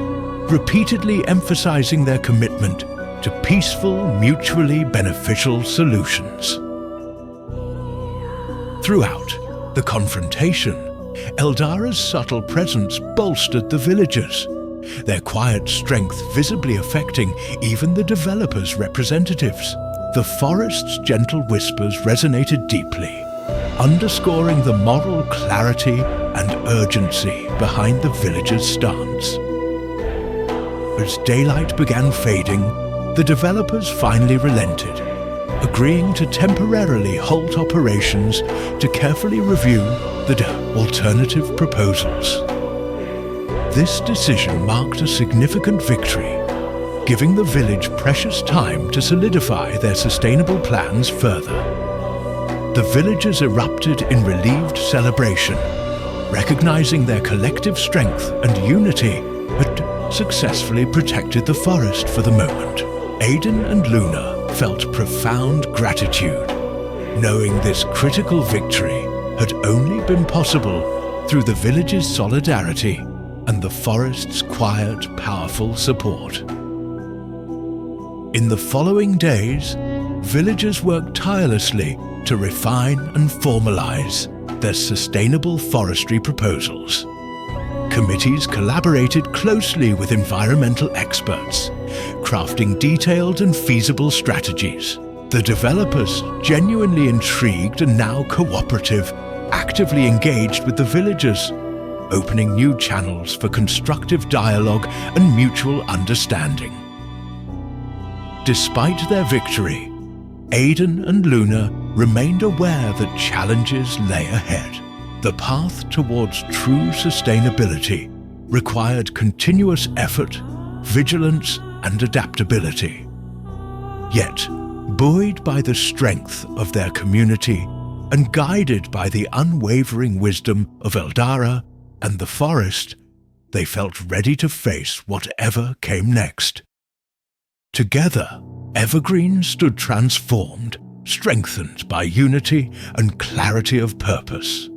S1: repeatedly emphasizing their commitment to peaceful, mutually beneficial solutions. Throughout the confrontation, Eldara's subtle presence bolstered the villagers, their quiet strength visibly affecting even the developers' representatives. The forest's gentle whispers resonated deeply, underscoring the moral clarity and urgency behind the villagers' stance. As daylight began fading, the developers finally relented, agreeing to temporarily halt operations to carefully review the alternative proposals. This decision marked a significant victory, giving the village precious time to solidify their sustainable plans further. The villagers erupted in relieved celebration, recognizing their collective strength and unity had successfully protected the forest for the moment. Aiden and Luna felt profound gratitude, knowing this critical victory had only been possible through the village's solidarity and the forest's quiet, powerful support. In the following days, villagers worked tirelessly to refine and formalize their sustainable forestry proposals. Committees collaborated closely with environmental experts, crafting detailed and feasible strategies. The developers, genuinely intrigued and now cooperative, actively engaged with the villagers, opening new channels for constructive dialogue and mutual understanding. Despite their victory, Aiden and Luna remained aware that challenges lay ahead. The path towards true sustainability required continuous effort, vigilance, and adaptability. Yet, buoyed by the strength of their community and guided by the unwavering wisdom of Eldara and the forest, they felt ready to face whatever came next. Together, Evergreen stood transformed, strengthened by unity and clarity of purpose.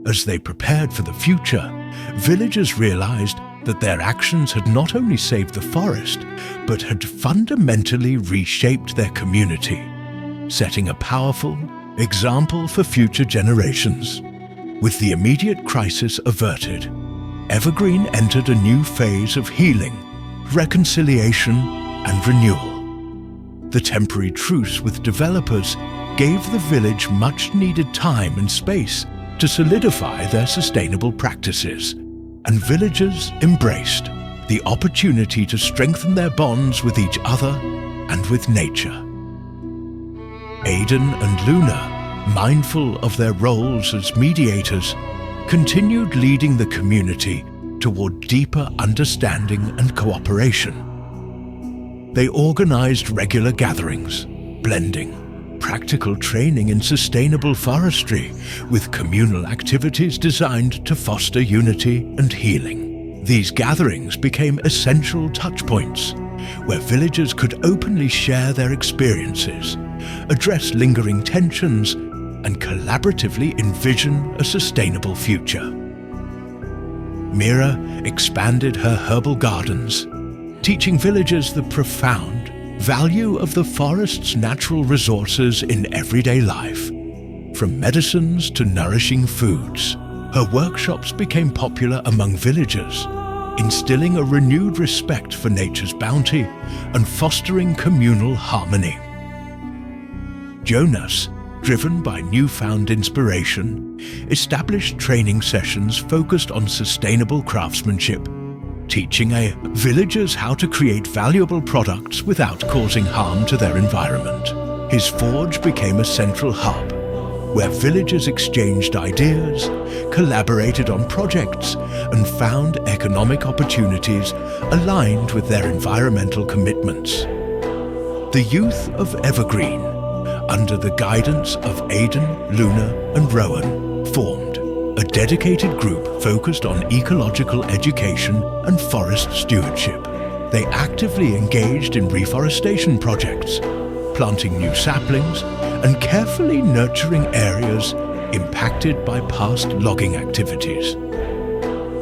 S1: As they prepared for the future, villagers realized that their actions had not only saved the forest, but had fundamentally reshaped their community, setting a powerful example for future generations. With the immediate crisis averted, Evergreen entered a new phase of healing, reconciliation, and renewal. The temporary truce with developers gave the village much-needed time and space to solidify their sustainable practices, and villagers embraced the opportunity to strengthen their bonds with each other and with nature. Aiden and Luna, mindful of their roles as mediators, continued leading the community toward deeper understanding and cooperation. They organized regular gatherings, blending practical training in sustainable forestry with communal activities designed to foster unity and healing. These gatherings became essential touchpoints where villagers could openly share their experiences, address lingering tensions, and collaboratively envision a sustainable future. Mira expanded her herbal gardens, teaching villagers the profound value of the forest's natural resources in everyday life. From medicines to nourishing foods, her workshops became popular among villagers, instilling a renewed respect for nature's bounty and fostering communal harmony. Jonas, driven by newfound inspiration, established training sessions focused on sustainable craftsmanship, teaching villagers how to create valuable products without causing harm to their environment. His forge became a central hub, where villagers exchanged ideas, collaborated on projects, and found economic opportunities aligned with their environmental commitments. The youth of Evergreen, under the guidance of Aiden, Luna, and Rowan, formed a dedicated group focused on ecological education and forest stewardship. They actively engaged in reforestation projects, planting new saplings and carefully nurturing areas impacted by past logging activities.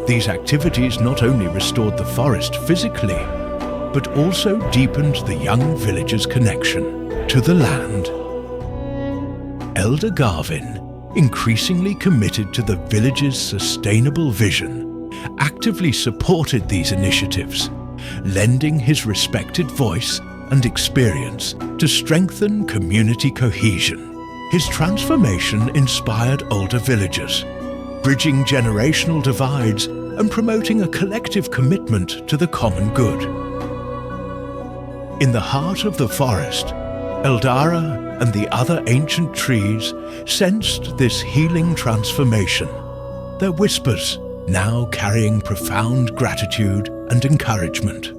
S1: These activities not only restored the forest physically, but also deepened the young villagers' connection to the land. Elder Garvin, increasingly committed to the village's sustainable vision, actively supported these initiatives, lending his respected voice and experience to strengthen community cohesion. His transformation inspired older villagers, bridging generational divides and promoting a collective commitment to the common good. In the heart of the forest, Eldara and the other ancient trees sensed this healing transformation, their whispers now carrying profound gratitude and encouragement.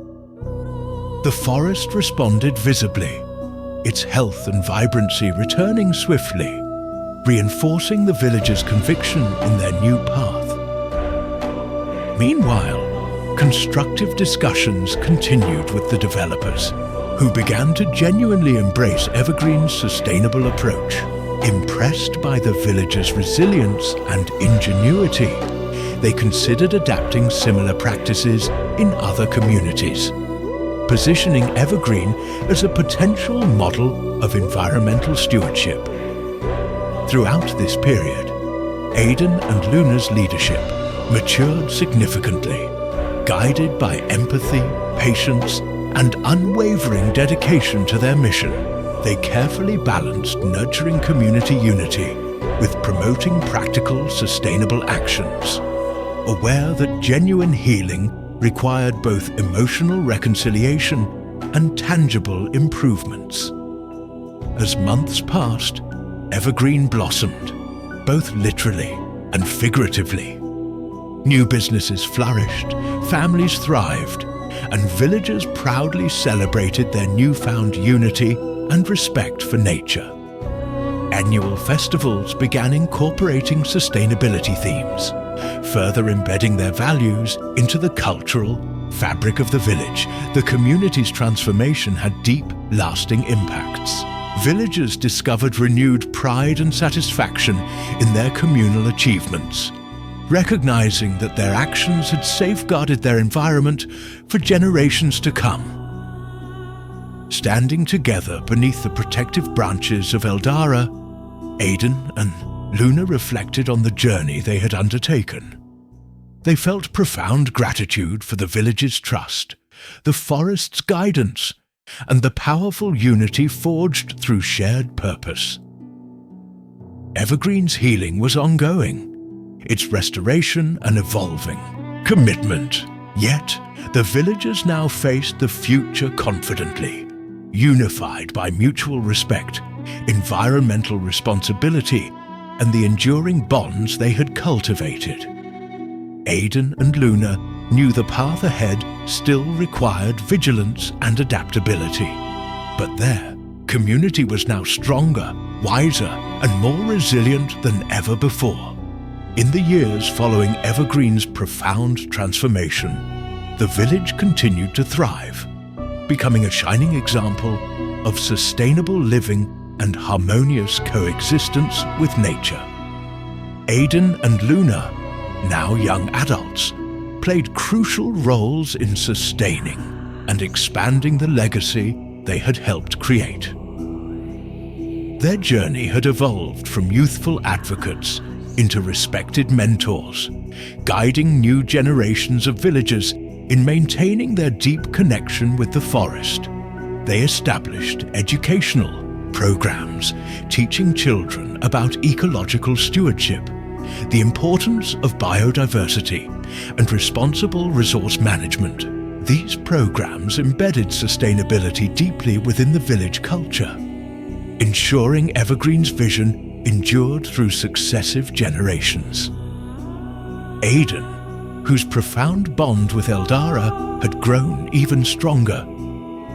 S1: The forest responded visibly, its health and vibrancy returning swiftly, reinforcing the villagers' conviction in their new path. Meanwhile, constructive discussions continued with the developers, who began to genuinely embrace Evergreen's sustainable approach. Impressed by the villagers' resilience and ingenuity, they considered adapting similar practices in other communities, positioning Evergreen as a potential model of environmental stewardship. Throughout this period, Aiden and Luna's leadership matured significantly, guided by empathy, patience, and unwavering dedication to their mission. They carefully balanced nurturing community unity with promoting practical, sustainable actions, aware that genuine healing required both emotional reconciliation and tangible improvements. As months passed, Evergreen blossomed, both literally and figuratively. New businesses flourished, families thrived, and villagers proudly celebrated their newfound unity and respect for nature. Annual festivals began incorporating sustainability themes, further embedding their values into the cultural fabric of the village. The community's transformation had deep, lasting impacts. Villagers discovered renewed pride and satisfaction in their communal achievements, recognizing that their actions had safeguarded their environment for generations to come. Standing together beneath the protective branches of Eldara, Aiden and Luna reflected on the journey they had undertaken. They felt profound gratitude for the village's trust, the forest's guidance, and the powerful unity forged through shared purpose. Evergreen's healing was ongoing, its restoration an evolving commitment. Yet, the villagers now faced the future confidently, unified by mutual respect, environmental responsibility, and the enduring bonds they had cultivated. Aiden and Luna knew the path ahead still required vigilance and adaptability. But their community was now stronger, wiser, and more resilient than ever before. In the years following Evergreen's profound transformation, the village continued to thrive, becoming a shining example of sustainable living and harmonious coexistence with nature. Aiden and Luna, now young adults, played crucial roles in sustaining and expanding the legacy they had helped create. Their journey had evolved from youthful advocates into respected mentors, guiding new generations of villagers in maintaining their deep connection with the forest. They established educational programs teaching children about ecological stewardship, the importance of biodiversity, and responsible resource management. These programs embedded sustainability deeply within the village culture, ensuring Evergreen's vision endured through successive generations. Aiden, whose profound bond with Eldara had grown even stronger,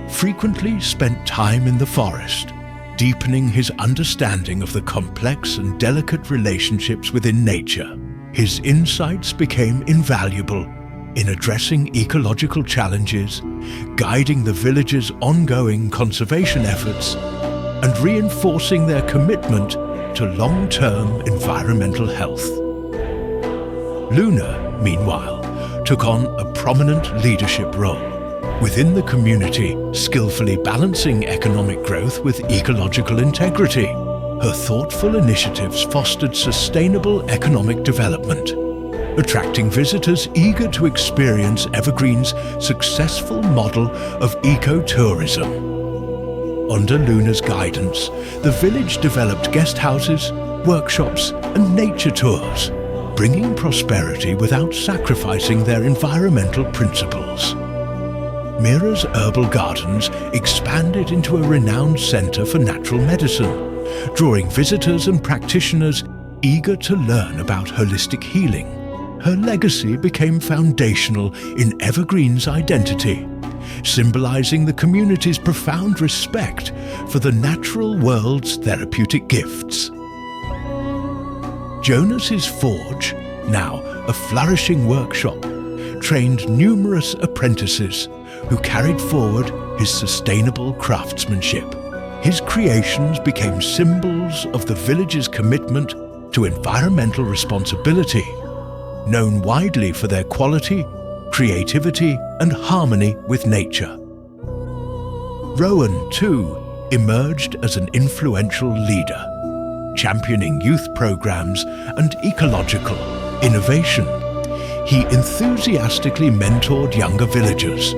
S1: frequently spent time in the forest, deepening his understanding of the complex and delicate relationships within nature. His insights became invaluable in addressing ecological challenges, guiding the village's ongoing conservation efforts, and reinforcing their commitment to long-term environmental health. Luna, meanwhile, took on a prominent leadership role within the community, skillfully balancing economic growth with ecological integrity. Her thoughtful initiatives fostered sustainable economic development, attracting visitors eager to experience Evergreen's successful model of ecotourism. Under Luna's guidance, the village developed guest houses, workshops, and nature tours, bringing prosperity without sacrificing their environmental principles. Mira's herbal gardens expanded into a renowned center for natural medicine, drawing visitors and practitioners eager to learn about holistic healing. Her legacy became foundational in Evergreen's identity, symbolizing the community's profound respect for the natural world's therapeutic gifts. Jonas's Forge, now a flourishing workshop, trained numerous apprentices who carried forward his sustainable craftsmanship. His creations became symbols of the village's commitment to environmental responsibility, known widely for their quality, creativity, and harmony with nature. Rowan, too, emerged as an influential leader, championing youth programs and ecological innovation. He enthusiastically mentored younger villagers,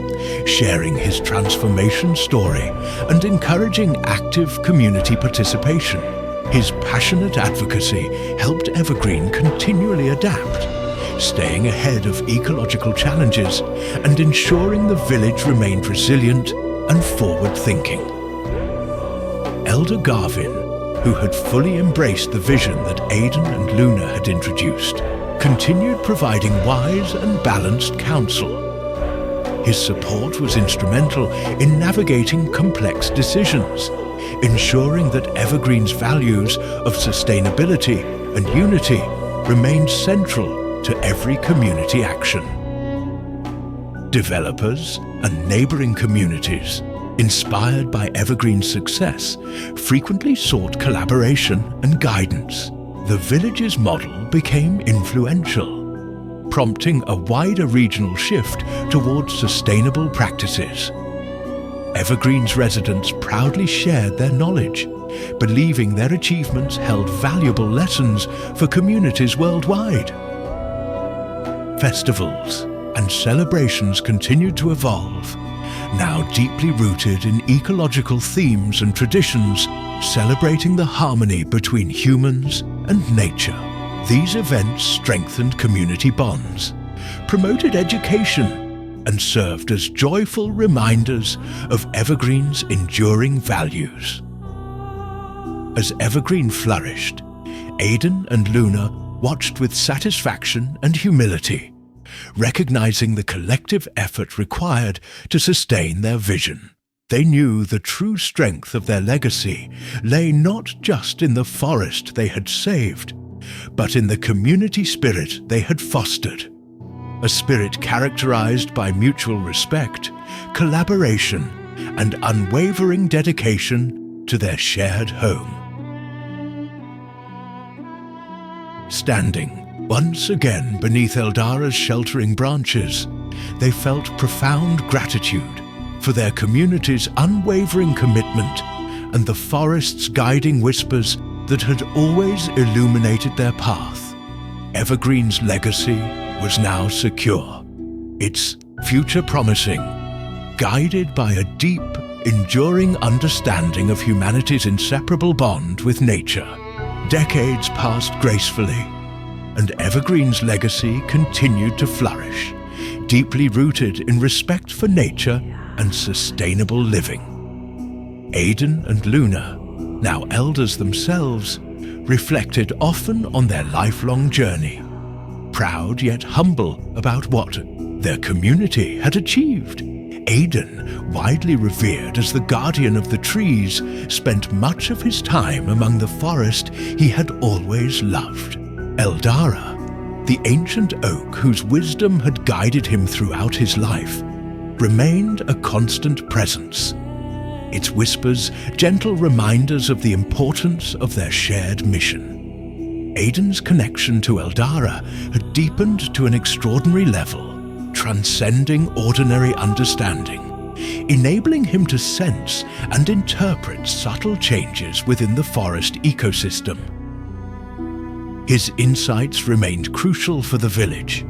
S1: sharing his transformation story and encouraging active community participation. His passionate advocacy helped Evergreen continually adapt, staying ahead of ecological challenges and ensuring the village remained resilient and forward-thinking. Elder Garvin, who had fully embraced the vision that Aiden and Luna had introduced, continued providing wise and balanced counsel. His support was instrumental in navigating complex decisions, ensuring that Evergreen's values of sustainability and unity remained central to every community action. Developers and neighboring communities, inspired by Evergreen's success, frequently sought collaboration and guidance. The village's model became influential, prompting a wider regional shift towards sustainable practices. Evergreen's residents proudly shared their knowledge, believing their achievements held valuable lessons for communities worldwide. Festivals and celebrations continued to evolve, now deeply rooted in ecological themes and traditions, celebrating the harmony between humans and nature. These events strengthened community bonds, promoted education, and served as joyful reminders of Evergreen's enduring values. As Evergreen flourished, Aiden and Luna watched with satisfaction and humility, recognizing the collective effort required to sustain their vision. They knew the true strength of their legacy lay not just in the forest they had saved, but in the community spirit they had fostered. A spirit characterized by mutual respect, collaboration, and unwavering dedication to their shared home. Standing once again beneath Eldara's sheltering branches, they felt profound gratitude for their community's unwavering commitment and the forest's guiding whispers that had always illuminated their path. Evergreen's legacy was now secure, its future promising, guided by a deep, enduring understanding of humanity's inseparable bond with nature. Decades passed gracefully, and Evergreen's legacy continued to flourish, deeply rooted in respect for nature and sustainable living. Aiden and Luna, now elders themselves, reflected often on their lifelong journey, proud yet humble about what their community had achieved. Aiden, widely revered as the guardian of the trees, spent much of his time among the forest he had always loved. Eldara, the ancient oak whose wisdom had guided him throughout his life, remained a constant presence. Its whispers, gentle reminders of the importance of their shared mission. Aiden's connection to Eldara had deepened to an extraordinary level, transcending ordinary understanding, enabling him to sense and interpret subtle changes within the forest ecosystem. His insights remained crucial for the village,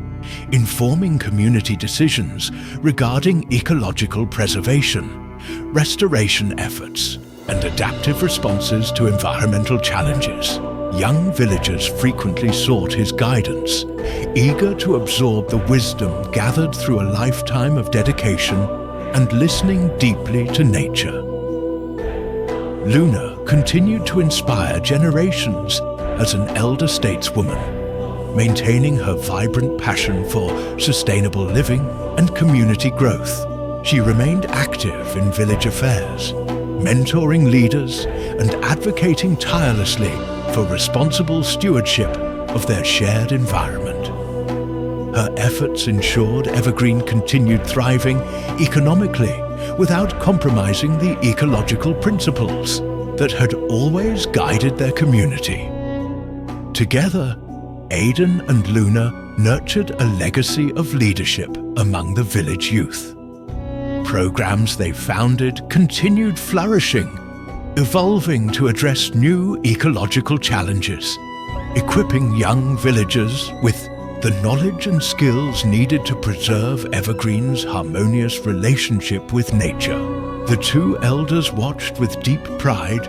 S1: informing community decisions regarding ecological preservation, restoration efforts, and adaptive responses to environmental challenges. Young villagers frequently sought his guidance, eager to absorb the wisdom gathered through a lifetime of dedication and listening deeply to nature. Luna continued to inspire generations as an elder stateswoman, maintaining her vibrant passion for sustainable living and community growth. She remained active in village affairs, mentoring leaders and advocating tirelessly for responsible stewardship of their shared environment. Her efforts ensured Evergreen continued thriving economically without compromising the ecological principles that had always guided their community. Together, Aiden and Luna nurtured a legacy of leadership among the village youth. Programs they founded continued flourishing, evolving to address new ecological challenges, equipping young villagers with the knowledge and skills needed to preserve Evergreen's harmonious relationship with nature. The two elders watched with deep pride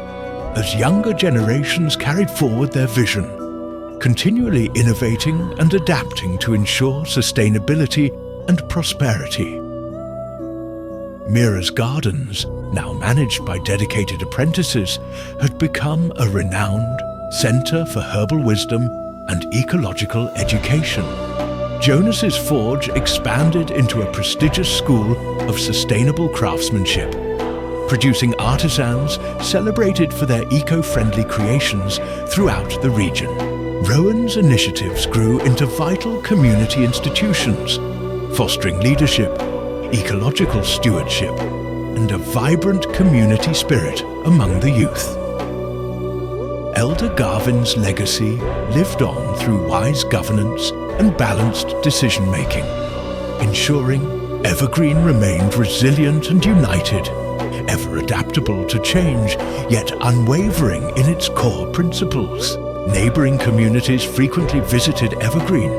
S1: as younger generations carried forward their vision, continually innovating and adapting to ensure sustainability and prosperity. Mira's Gardens, now managed by dedicated apprentices, had become a renowned centre for herbal wisdom and ecological education. Jonas's Forge expanded into a prestigious school of sustainable craftsmanship, producing artisans celebrated for their eco-friendly creations throughout the region. Rowan's initiatives grew into vital community institutions, fostering leadership, ecological stewardship, and a vibrant community spirit among the youth. Elder Garvin's legacy lived on through wise governance and balanced decision-making, ensuring Evergreen remained resilient and united, ever adaptable to change, yet unwavering in its core principles. Neighboring communities frequently visited Evergreen,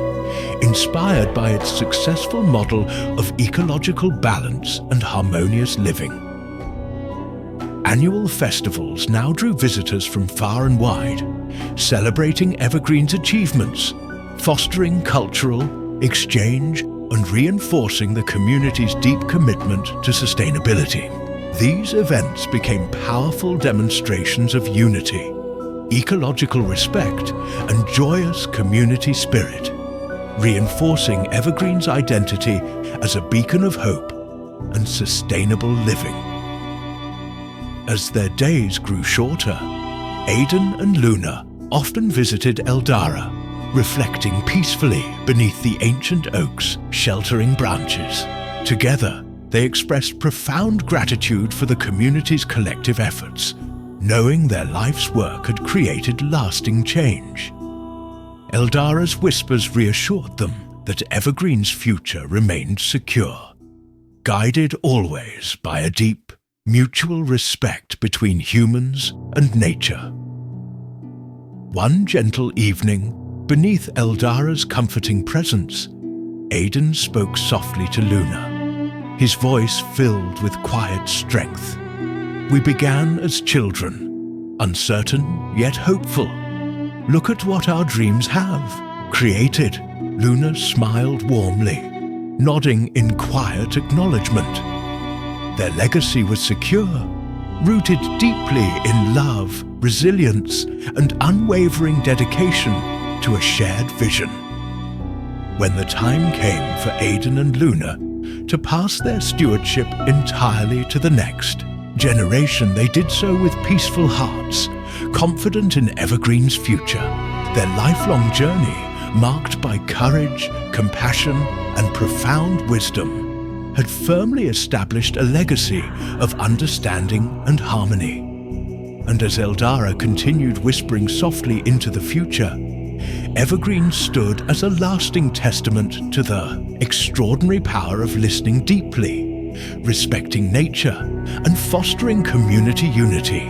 S1: inspired by its successful model of ecological balance and harmonious living. Annual festivals now drew visitors from far and wide, celebrating Evergreen's achievements, fostering cultural exchange and reinforcing the community's deep commitment to sustainability. These events became powerful demonstrations of unity, ecological respect, and joyous community spirit, reinforcing Evergreen's identity as a beacon of hope and sustainable living. As their days grew shorter, Aiden and Luna often visited Eldara, reflecting peacefully beneath the ancient oak's sheltering branches. Together, they expressed profound gratitude for the community's collective efforts, knowing their life's work had created lasting change. Eldara's whispers reassured them that Evergreen's future remained secure, guided always by a deep, mutual respect between humans and nature. One gentle evening, beneath Eldara's comforting presence, Aiden spoke softly to Luna, his voice filled with quiet strength. We began as children, uncertain yet hopeful. Look at what our dreams have created. Luna smiled warmly, nodding in quiet acknowledgement. Their legacy was secure, rooted deeply in love, resilience, and unwavering dedication to a shared vision. When the time came for Aiden and Luna to pass their stewardship entirely to the next generation. They did so with peaceful hearts, confident in Evergreen's future. Their lifelong journey, marked by courage, compassion, and profound wisdom, had firmly established a legacy of understanding and harmony. And as Eldara continued whispering softly into the future, Evergreen stood as a lasting testament to the extraordinary power of listening deeply, respecting nature, and fostering community unity.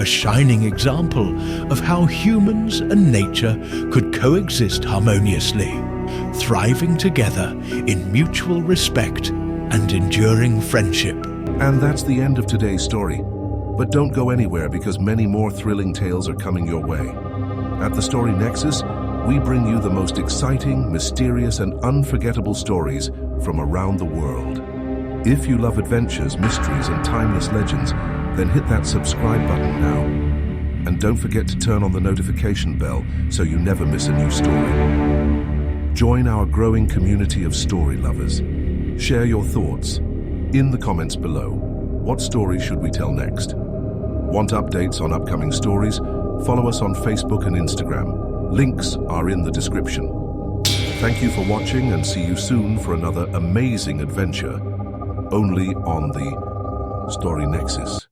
S1: A shining example of how humans and nature could coexist harmoniously, thriving together in mutual respect and enduring friendship.
S2: And that's the end of today's story. But don't go anywhere because many more thrilling tales are coming your way. At the Story Nexus, we bring you the most exciting, mysterious, and unforgettable stories from around the world. If you love adventures, mysteries, and timeless legends, then hit that subscribe button now. And don't forget to turn on the notification bell so you never miss a new story. Join our growing community of story lovers. Share your thoughts in the comments below. What story should we tell next? Want updates on upcoming stories? Follow us on Facebook and Instagram. Links are in the description. Thank you for watching and see you soon for another amazing adventure, only on the Story Nexus.